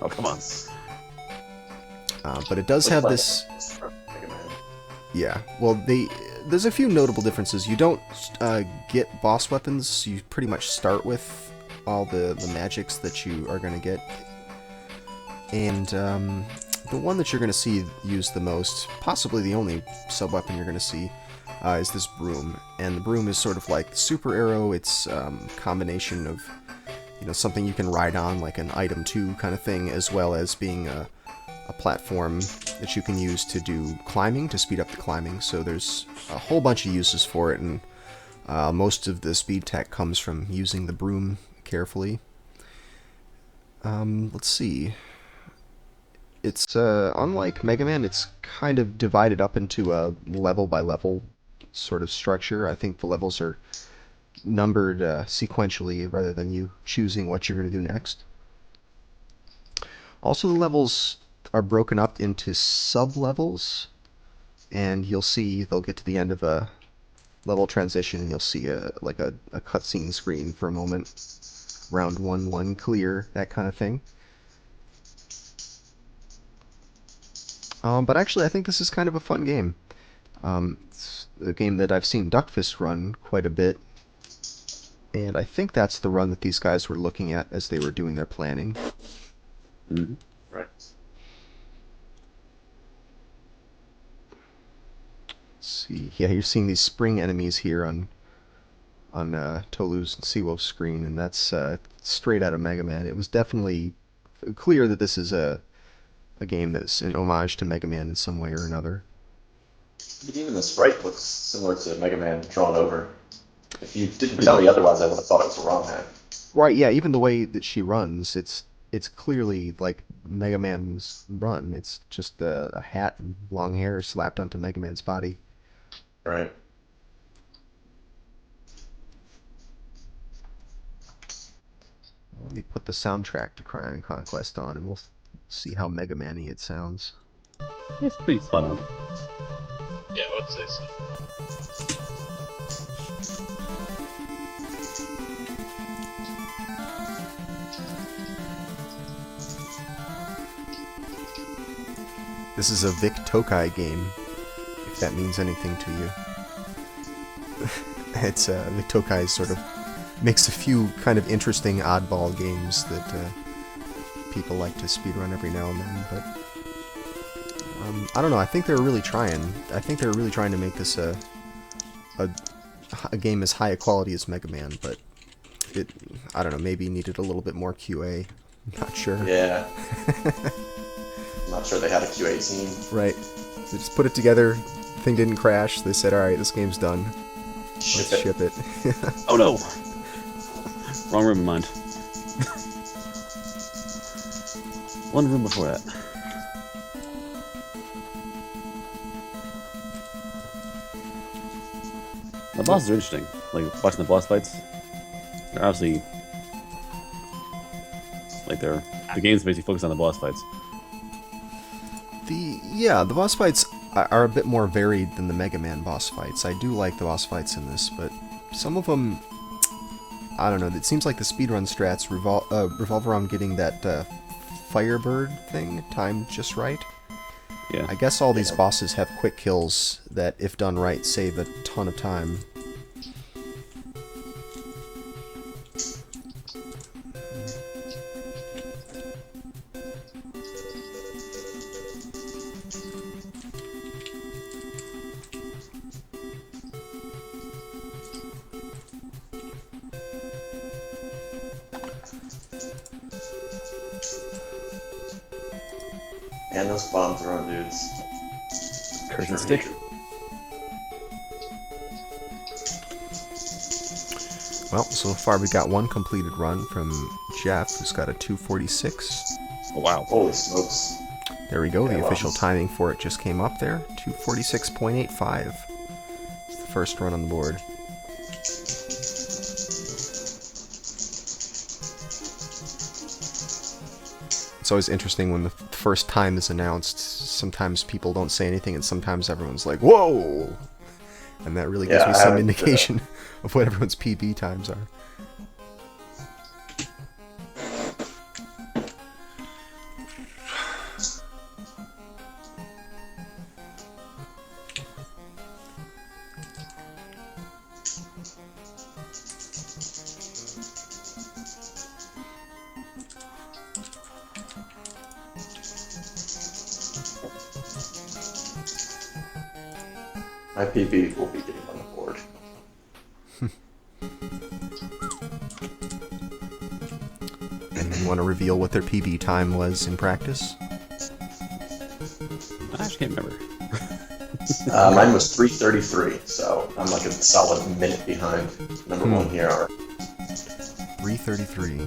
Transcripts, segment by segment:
Oh, come on. But it does have this... Yeah, well, there's a few notable differences. You don't get boss weapons. You pretty much start with all the magics that you are going to get. And the one that you're going to see used the most, possibly the only sub-weapon you're going to see, is this broom. And the broom is sort of like the super arrow. It's a combination of, something you can ride on, like an item 2 kind of thing, as well as being a platform that you can use to do climbing, to speed up the climbing. So there's a whole bunch of uses for it, and most of the speed tech comes from using the broom carefully. Let's see. It's unlike Mega Man, it's kind of divided up into a level by level sort of structure. I think the levels are numbered sequentially rather than you choosing what you're going to do next. Also, the levels are broken up into sub-levels, and you'll see they'll get to the end of a level transition and you'll see a cutscene screen for a moment. Round 1 clear, that kind of thing. But actually, I think this is kind of a fun game. It's a game that I've seen Duckfist run quite a bit, and I think that's the run that these guys were looking at as they were doing their planning. Mm-hmm. Right. Let's see. Yeah, you're seeing these spring enemies here on Tohloo's and Theseawolf's screen, and that's straight out of Mega Man. It was definitely clear that this is a game that's an homage to Mega Man in some way or another. Even the sprite looks similar to Mega Man drawn over. If you didn't tell me otherwise, I would have thought it was a ROM hack. Right, yeah, even the way that she runs, it's clearly like Mega Man's run. It's just a hat and long hair slapped onto Mega Man's body. Right. Let me put the soundtrack to Krion Conquest on, and we'll see how Mega Man-y it sounds. It's pretty fun. Yeah, I would say so. This is a Vic Tokai game, if that means anything to you. It's Vic Tokai sort of makes a few kind of interesting oddball games that people like to speedrun every now and then, but I don't know, I think they're really trying. I think they're really trying to make this a game as high a quality as Mega Man, but it, I don't know, maybe needed a little bit more QA. I'm not sure. Yeah. I'm not sure they had a QA team. Right. They just put it together, the thing didn't crash, they said, alright, this game's done. Let's ship it. Oh no! Wrong room in mind. One room before that. The bosses are interesting. Like, watching the boss fights. They're obviously... Like, the game's basically focused on the boss fights. The boss fights are a bit more varied than the Mega Man boss fights. I do like the boss fights in this, but some of them, I don't know, it seems like the speedrun strats revolve around getting that Firebird thing timed just right. Yeah. I guess all these bosses have quick kills that, if done right, save a ton of time. And those bomb throwing dudes. Curtain stick. Well, so far we got one completed run from Jeff, who's got a 2:46. Oh wow. Holy smokes. There we go, Yeah, the well. official timing for it just came up there. 2:46.85. It's the first run on the board. It's always interesting when the first time is announced. Sometimes people don't say anything, and sometimes everyone's like, "Whoa!" And that really gives Yeah, me I some haven't- indication of what everyone's PB times are. My PB will be getting on the board. And you want to reveal what their PB time was in practice? I actually can't remember. Mine was 3:33, so I'm like a solid minute behind number one here. 3:33.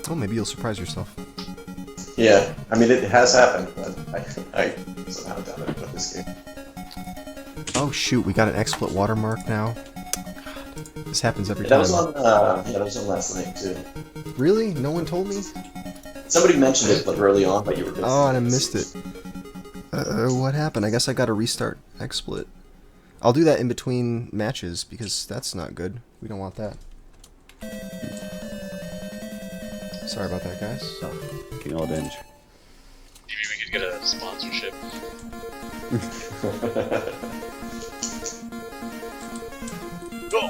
Oh, maybe you'll surprise yourself. Yeah, I mean, it has happened, but I somehow done it with this game. Oh shoot, we got an XSplit watermark now. This happens every That time. was on, that was on last night, too. Really? No one told me? Somebody mentioned it like, early on, but you were busy. Oh, and I missed it. What happened? I guess I gotta restart XSplit. I'll do that in between matches, because that's not good. We don't want that. Sorry about that, guys. King all binge. Maybe we could get a sponsorship. Go!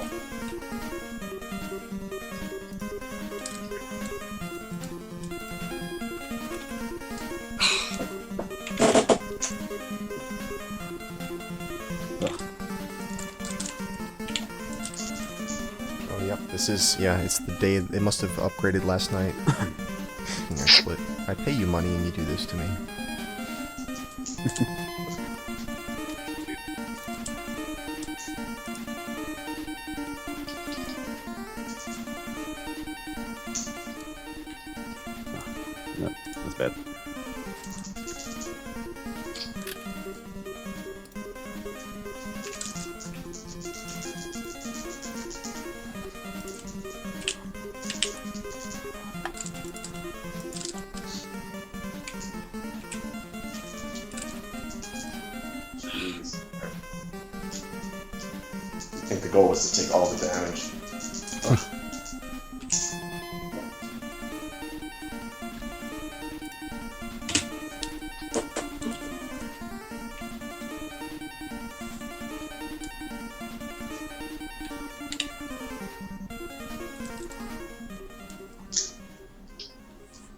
Oh, yep. This is, yeah, it's the day, it must have upgraded last night. XSplit. I pay you money and you do this to me. No, that's bad. Jeez. I think the goal was to take all the damage.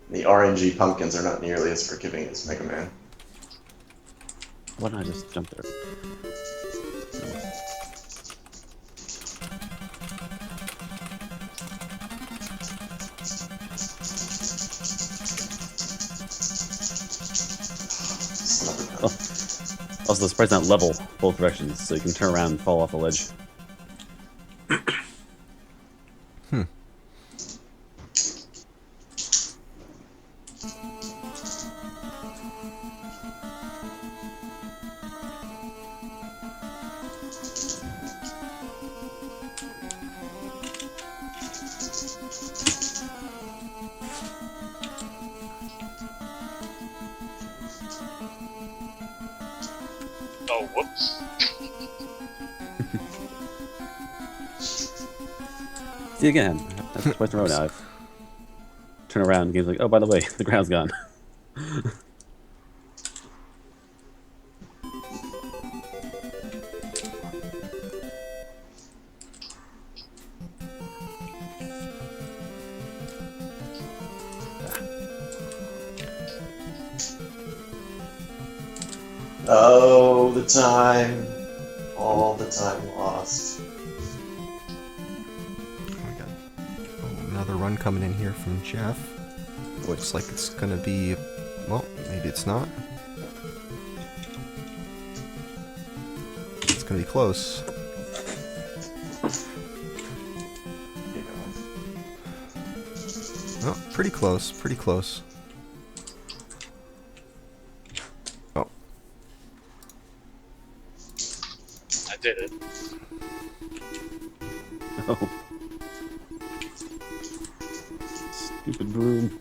The RNG pumpkins are not nearly as forgiving as Mega Man. Why don't I just jump there? Also, the sprite's not level both directions, so you can turn around and fall off the ledge. Oh, whoops. See again. That's twice in a row now. I've turned around and the game's like, oh, by the way, the ground's gone. Oh, the time. All the time lost. We got another run coming in here from Jeff. Looks like it's gonna be, well, maybe it's not. It's gonna be close. Oh, pretty close, pretty close. Oh. I did it. Oh. Stupid broom.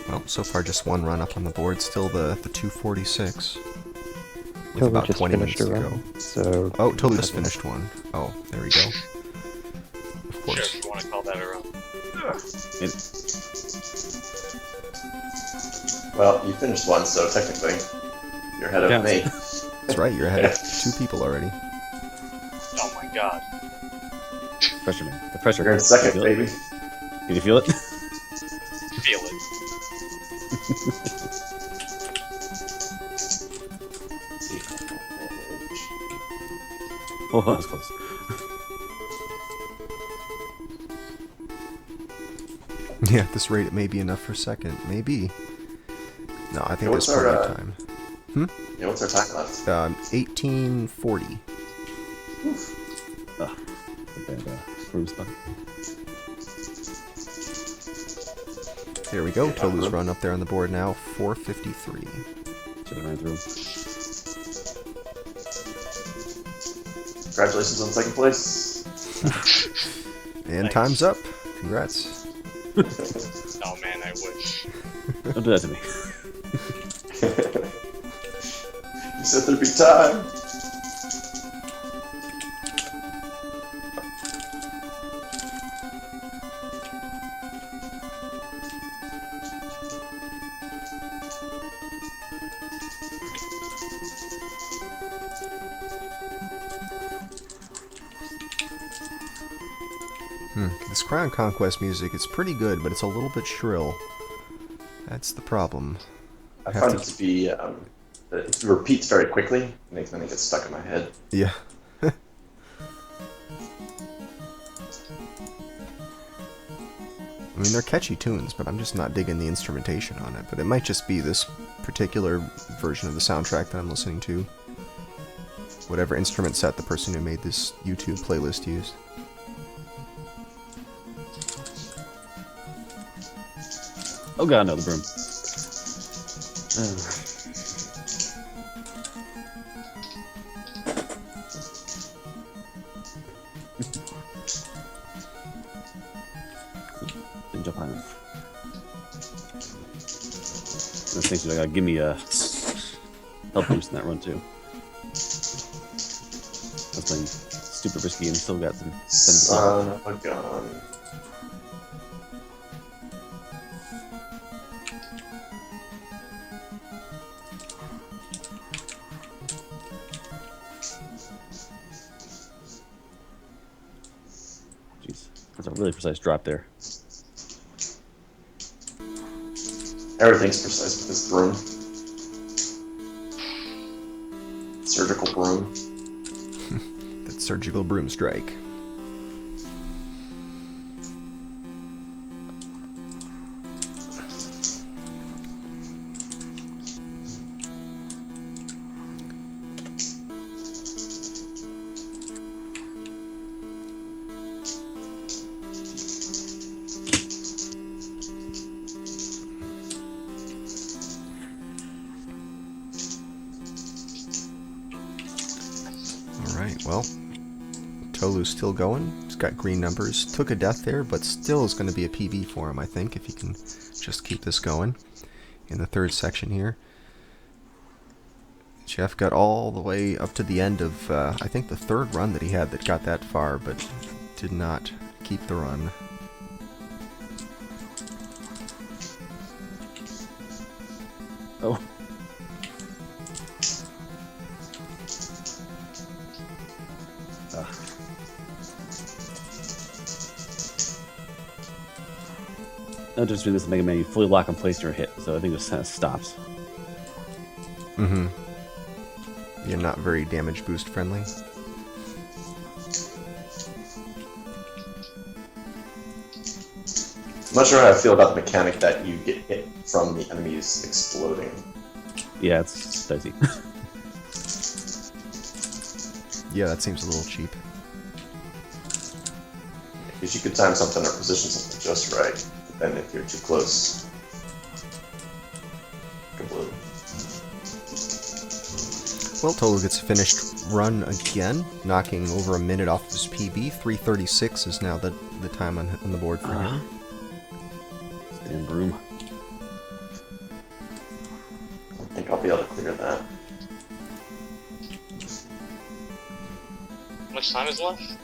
Well, so far just one run up on the board, still the 246. With Tohloo about just 20 finished minutes a to run, go. so... Oh, Tohloo just finished one. Oh, there we go. Of Sure, course. if you want to call that a run. Well, you finished one, so technically you're ahead of Counts. me. That's right, you're ahead of 2 people already. Oh my god. Pressure, man. The pressure. You're in Can you second, feel it? baby. Can you feel it? Feel it. Oh, that was close. Yeah, at this rate it may be enough for second. Maybe. No, I think Yeah, there's what's plenty our, of time. Yeah, what's our time left? 1840. Ah, it's a bad room spot. There we go. Tohloo's run up there on the board now. 453. Should have ran through. Congratulations on second place. And Nice. time's up. Congrats. Oh man, I wish. Don't do that to me. You said there'd be time. This Krion Conquest music, it's pretty good, but it's a little bit shrill. That's the problem. I Have found to- it to be it repeats very quickly, and then it gets stuck in my head. Yeah. I mean, they're catchy tunes, but I'm just not digging the instrumentation on it. But it might just be this particular version of the soundtrack that I'm listening to. Whatever instrument set the person who made this YouTube playlist used. Oh god, no, the broom. Didn't jump high enough. Those things gotta give me a health boost in that run too. I was playing super risky and still got some 70%. Son of a gun. Jeez, that's a really precise drop there. Everything's precise with this broom. Surgical broom. That surgical broom strike. Alright, well, Tohloo's still going. He's got green numbers. Took a death there, but still is going to be a PB for him, I think, if he can just keep this going in the third section here. Jeff got all the way up to the end of, I think, the third run that he had that got that far, but did not keep the run. Oh. Not just doing this in Mega Man, you fully lock and place your hit, so I think it just kind of stops. Mm-hmm. You're not very damage boost friendly. I'm not sure how I feel about the mechanic that you get hit from the enemies exploding. Yeah, it's dicey. Yeah, that seems a little cheap. Because you could time something or position something just right, and if you're too close, kablooey. Well, Tohloo gets a finished run again, knocking over a minute off his PB. 3:36 is now the time on the board for him. Damn broom. I don't think I'll be able to clear that. How much time is left?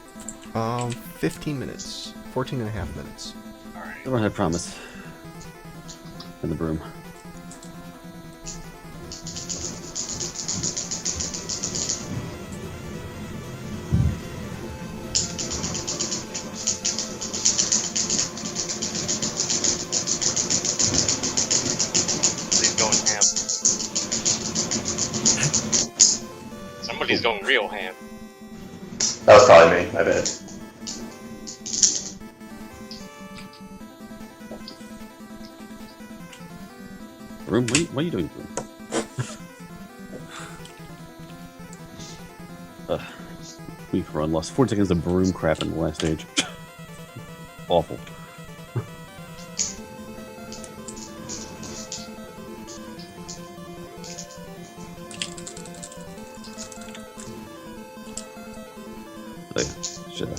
15 minutes. 14 and a half minutes. Alright. The run had promise. And the broom. Somebody's going real ham. That was probably me, my bad. Broom, what are you doing, Broom? We've run, lost 4 seconds of broom crap in the last stage. Awful. Should go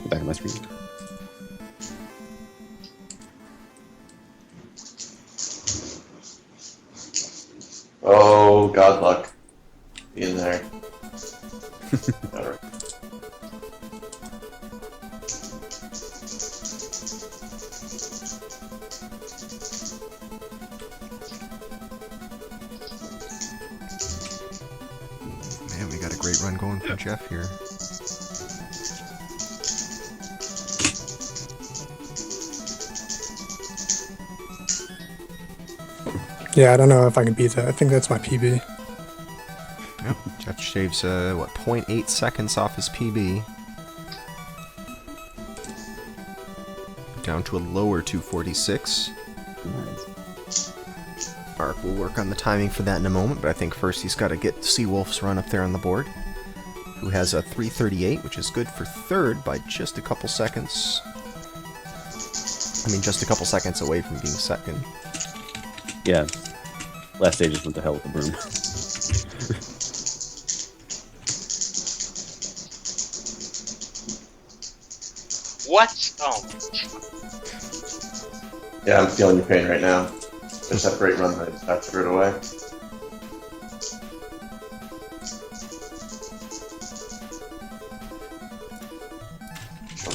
back on my screen. Oh, God luck. Be in there. Whatever. Man, we got a great run going from Jeff here. Yeah, I don't know if I can beat that. I think that's my PB. Yep. Jeff shaves, 0.8 seconds off his PB. Down to a lower 246. Nice. Mark will work on the timing for that in a moment, but I think first he's got to get Seawolf's run up there on the board, who has a 338, which is good for third by just a couple seconds. I mean, just a couple seconds away from being second. Yeah. Last stage just went to hell with the broom. What? Oh. Yeah, I'm feeling your pain right now. Just that great run that I threw it away.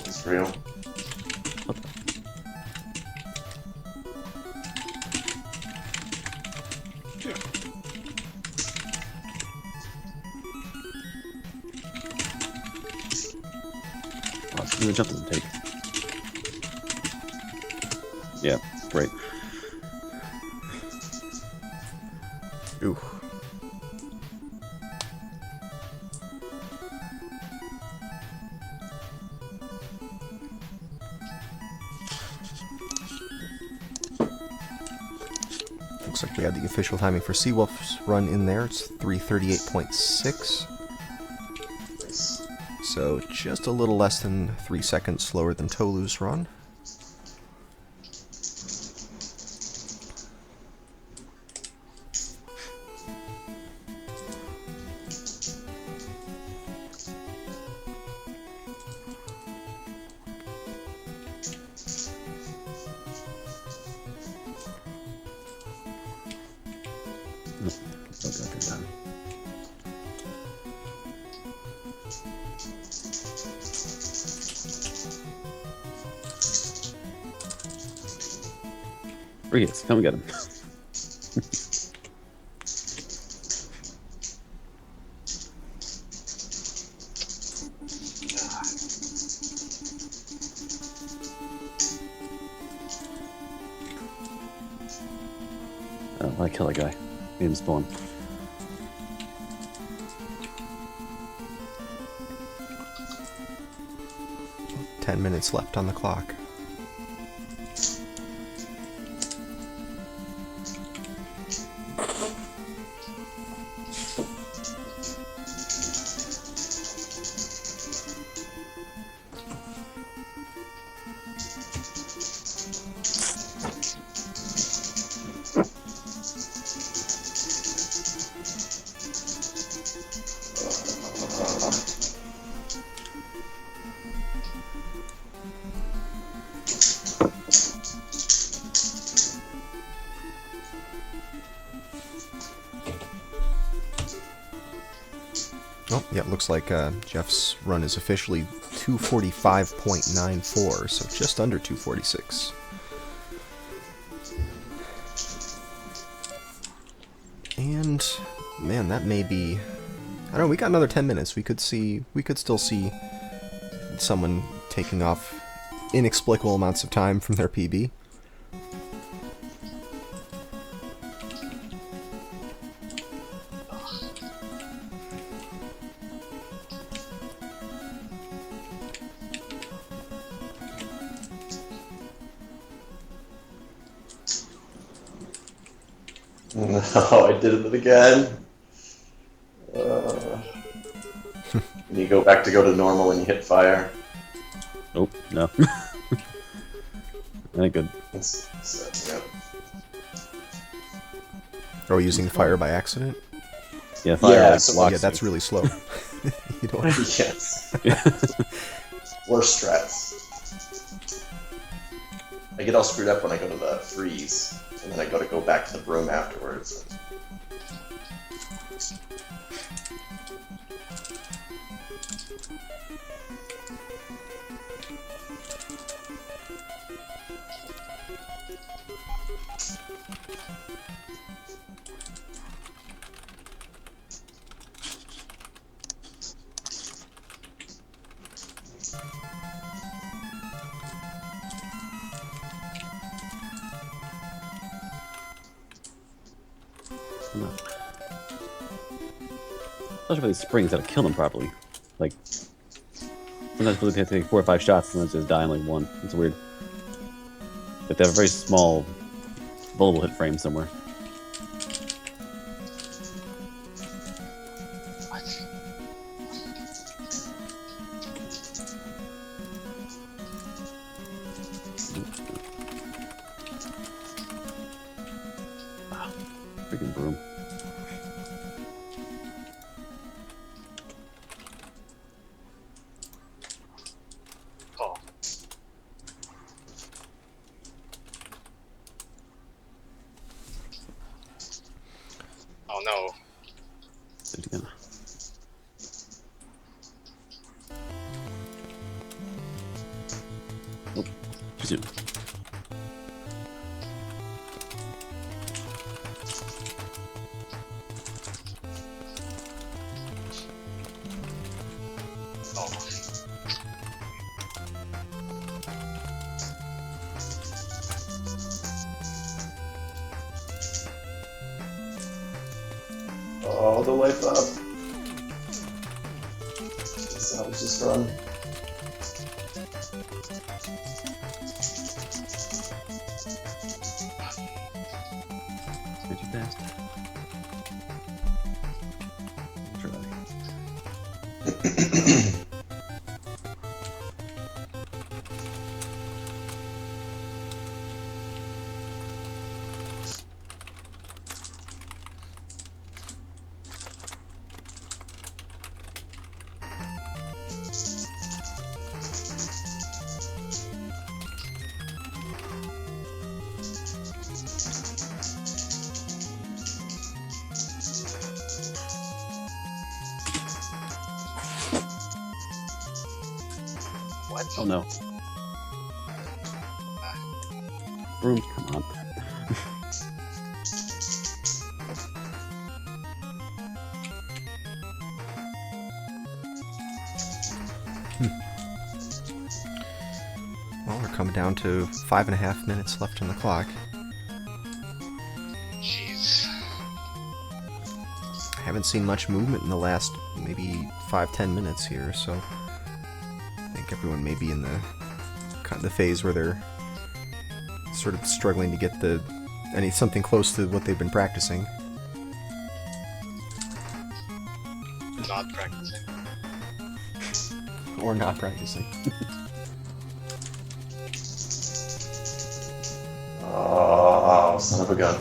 It's real. The jump doesn't take. Yeah, great. Ooh. Looks like we had the official timing for Seawolf's run in there. It's 338.6. So just a little less than 3 seconds slower than Tohloo's run. Where he is. Come get him. I kill a guy. Made him spawn. Ten minutes left on the clock. Oh, yeah, it looks like Jeff's run is officially 245.94, so just under 246. And, man, that may be... I don't know, we got another 10 minutes. We could still see someone taking off inexplicable amounts of time from their PB. No, I did it again. And you go back to go to normal when you hit fire. Nope, no. That ain't good. Yeah. Are we using fire by accident? Yeah, fire Yeah, like so- blocks Yeah, that's you. really slow. You don't. Yes. Worst strats. I get all screwed up when I go to the freeze, and then I gotta go back to the broom afterwards. No. Especially for these springs, gotta kill them properly. Like, sometimes people have to take 4 or 5 shots and then just die in like 1. It's weird. But they have a very small, vulnerable hit frame somewhere. Wow. Freaking broom. Oh. Oh no. Do it again. Nope. Too soon. Oh. Oh, the life up. So I was just run. Way too fast. Try. What? Oh no. Broom, come on. Well, we're coming down to 5.5 minutes left on the clock. Jeez. I haven't seen much movement in the last maybe 5-10 minutes here, so I think everyone may be in the phase where they're sort of struggling to get something close to what they've been practicing. Not practicing. Or not practicing. Oh, son of a gun.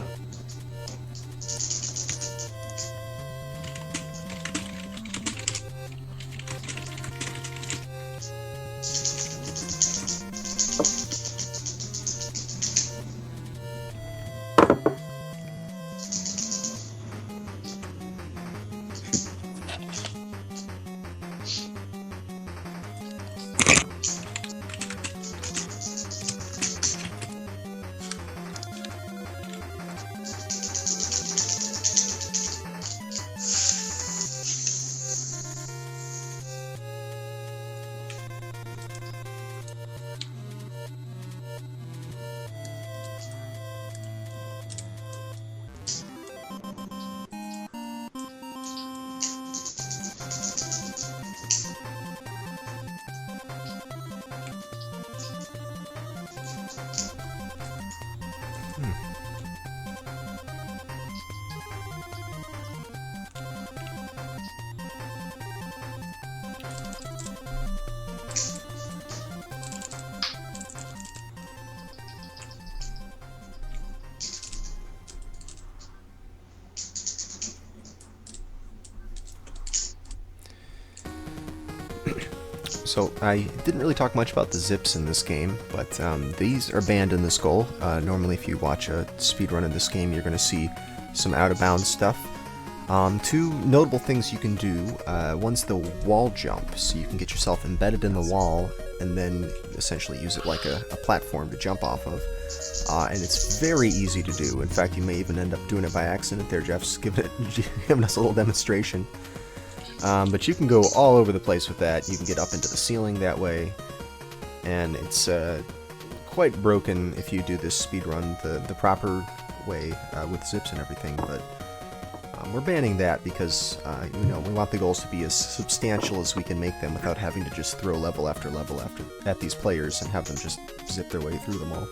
So I didn't really talk much about the zips in this game, but these are banned in this goal. Normally if you watch a speedrun of this game, you're going to see some out-of-bounds stuff. Two notable things you can do. One's the wall jump, so you can get yourself embedded in the wall and then essentially use it like a platform to jump off of. And it's very easy to do. In fact, you may even end up doing it by accident there. Jeff's giving us a little demonstration. But you can go all over the place with that. You can get up into the ceiling that way. And it's quite broken if you do this speedrun the proper way with zips and everything. But we're banning that because we want the goals to be as substantial as we can make them without having to just throw level after level at these players and have them just zip their way through them all.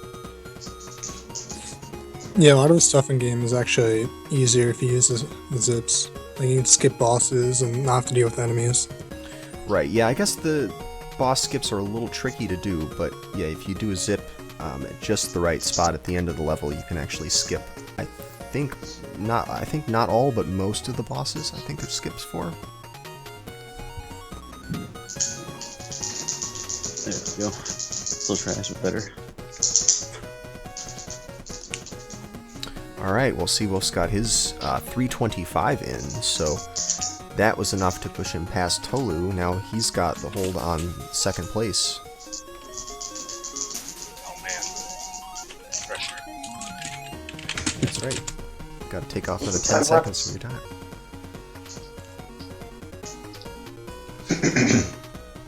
Yeah, a lot of the stuff in game is actually easier if you use the zips. Like, you can skip bosses and not have to deal with enemies. Right, yeah, I guess the boss skips are a little tricky to do, but yeah, if you do a zip at just the right spot at the end of the level, you can actually skip. I think not all, but most of the bosses, I think there's skips for. There we go. Still trash, but better. Alright, well, Seawolf's got his 325 in, so that was enough to push him past Tohloo. Now he's got the hold on second place. Oh man. Pressure. That's right. Got to take off another 10 seconds from your time. There's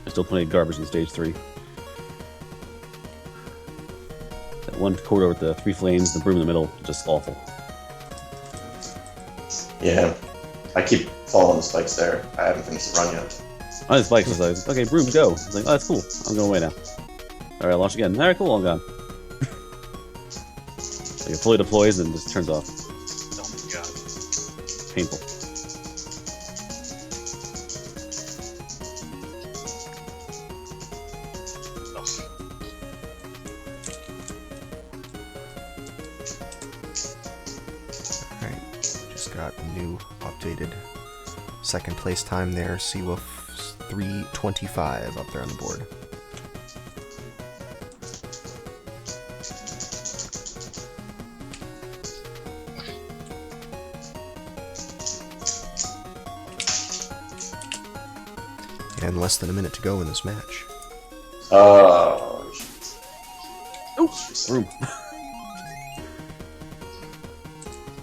still plenty of garbage in stage 3. That one corridor with the 3 flames, the broom in the middle, just awful. Yeah, I keep following the spikes there. I haven't finished the run yet. I had spikes, I was like, okay, broom, go. I was like, oh, that's cool. I'm going away now. Alright, launch again. Alright, cool, I'm gone. Like, it fully deploys and just turns off. Oh my god. Painful. Alright, just got a new updated second place time there. Seawolf's 325 up there on the board. And less than a minute to go in this match. Oh, Broom.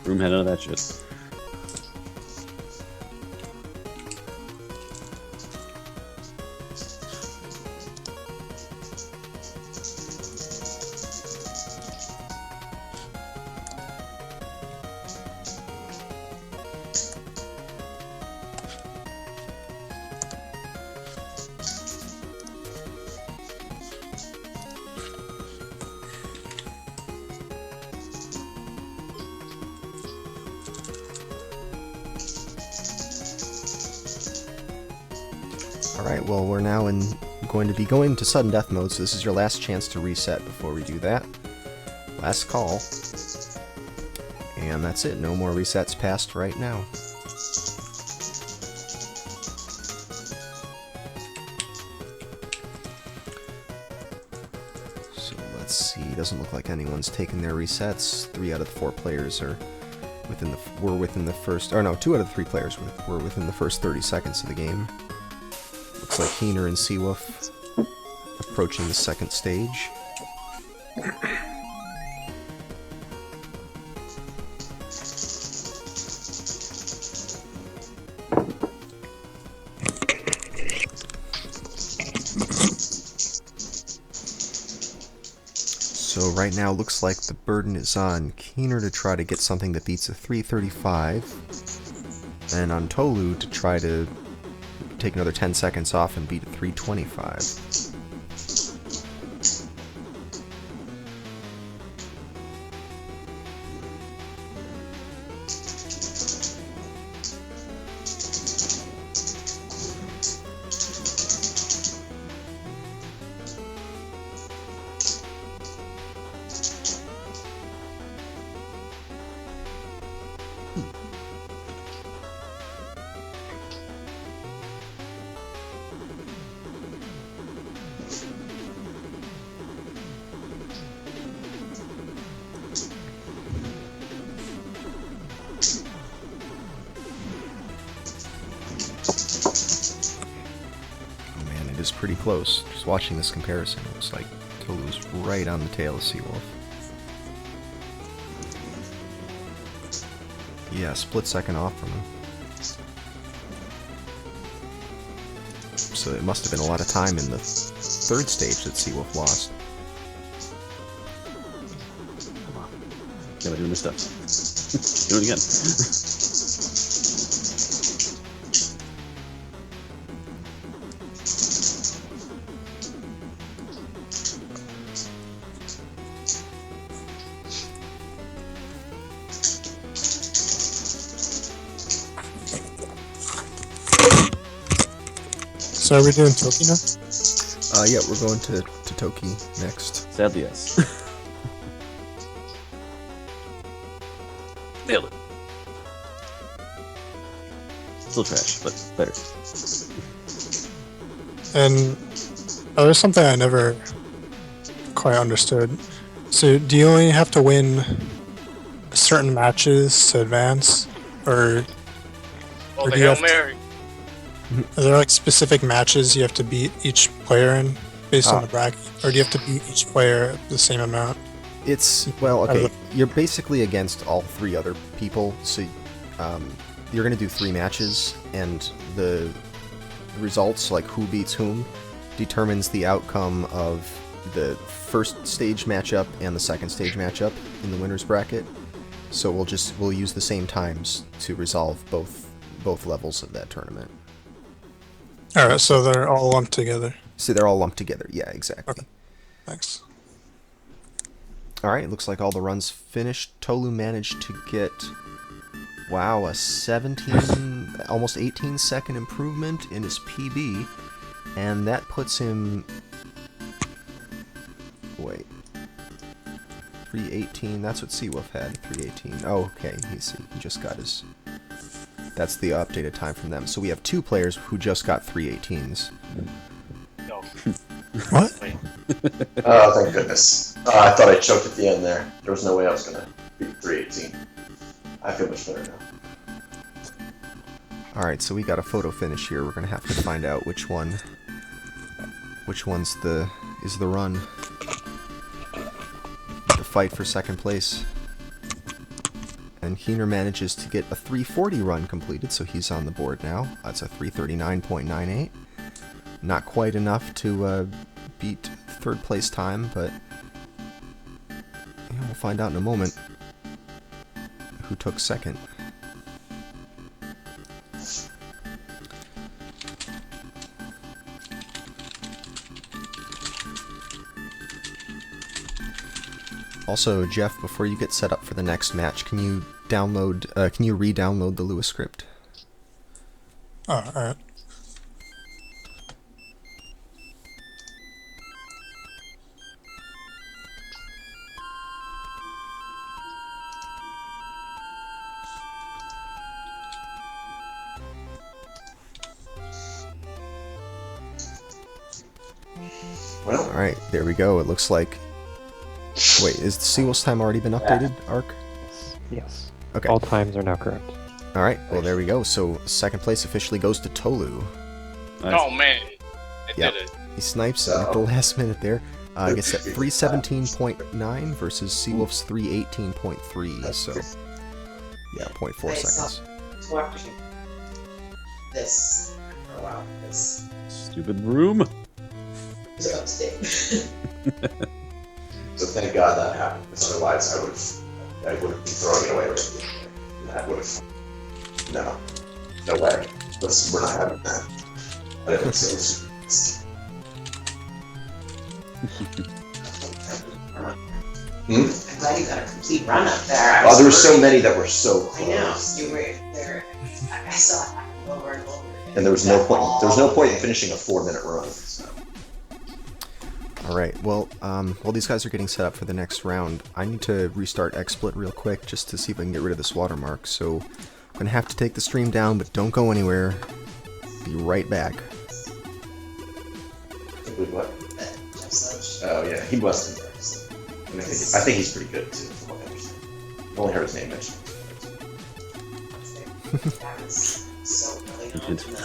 Broom had none of that shit. Alright, well, we're now going to be going to sudden death mode, so this is your last chance to reset before we do that. Last call. And that's it. No more resets past right now. So let's see. Doesn't look like anyone's taken their resets. 3 out of the 4 players are were within the first, or no, 2 out of the 3 players were within the first 30 seconds of the game. Looks like Keener and Seawolf approaching the second stage. So right now looks like the burden is on Keener to try to get something that beats a 335, and on Tohloo to try to take another 10 seconds off and beat a 325. pretty close. Just watching this comparison, it looks like Tohloo's right on the tail of Seawolf. Yeah, split second off from him. So it must have been a lot of time in the third stage that Seawolf lost. Yeah, we're doing this stuff. Do it again. So are we doing Toki now? Yeah, we're going to Toki next. Sadly, yes. Nailed it. Still trash, but better. And there's something I never quite understood. So do you only have to win certain matches to advance, or Oh, the do you Hail have Mary. are there like specific matches you have to beat each player in based on the bracket, or do you have to beat each player the same amount? It's, well, okay, you're basically against all three other people, so you're going to do 3 matches, and the results, like who beats whom, determines the outcome of the first stage matchup and the second stage matchup in the winner's bracket. So we'll use the same times to resolve both levels of that tournament. Alright, so they're all lumped together. So they're all lumped together, yeah, exactly. Okay. Thanks. Alright, looks like all the runs finished. Tohloo managed to get, wow, a 17, almost 18 second improvement in his PB, and that puts him, wait, 318, that's what Seawolf had, 318. Oh, okay, he just got his, that's the updated time from them. So we have 2 players who just got 318s. No. What? Wait. Oh, thank goodness. I thought I choked at the end there. There was no way I was going to beat 318. I feel much better now. Alright, so we got a photo finish here. We're gonna have to find out which one's the run. The fight for second place. And Heener manages to get a 340 run completed, so he's on the board now. That's a 339.98. Not quite enough to beat third place time, but yeah, we'll find out in a moment who took second. Also, Jeff, before you get set up for the next match, can you re-download the Lewis script? Oh, alright. Well, Alright, there we go. It looks like... Wait, is the Seawolf's time already been updated, Ark? Yes. Okay. All times are now correct. Alright, well there we go. So, second place officially goes to Tohloo. Nice. Oh man, I Yep. did it. He snipes at the last minute there. Gets that 317.9 versus Seawolf's 318.3, so... Yeah, 0.4 seconds. Watching this for a while because Stupid room. it was a mistake. so thank God that happened, because otherwise I would have been throwing it away right now. That would have... No way. We're not having that. I didn't say it was... I'm glad you got a complete run up there. Oh, there were so many that were so I close. know you were there. I saw it happen over and over. And there was no point. There was no point in finishing a 4-minute run. So. Alright, well, while these guys are getting set up for the next round, I need to restart XSplit real quick just to see if I can get rid of this watermark. So, I'm gonna have to take the stream down, but don't go anywhere. Be right back. With what? Jeffsledge. Oh yeah, he must have. I think he's pretty good too, from what I understand. I've only heard his name mentioned. That was so really Good. good.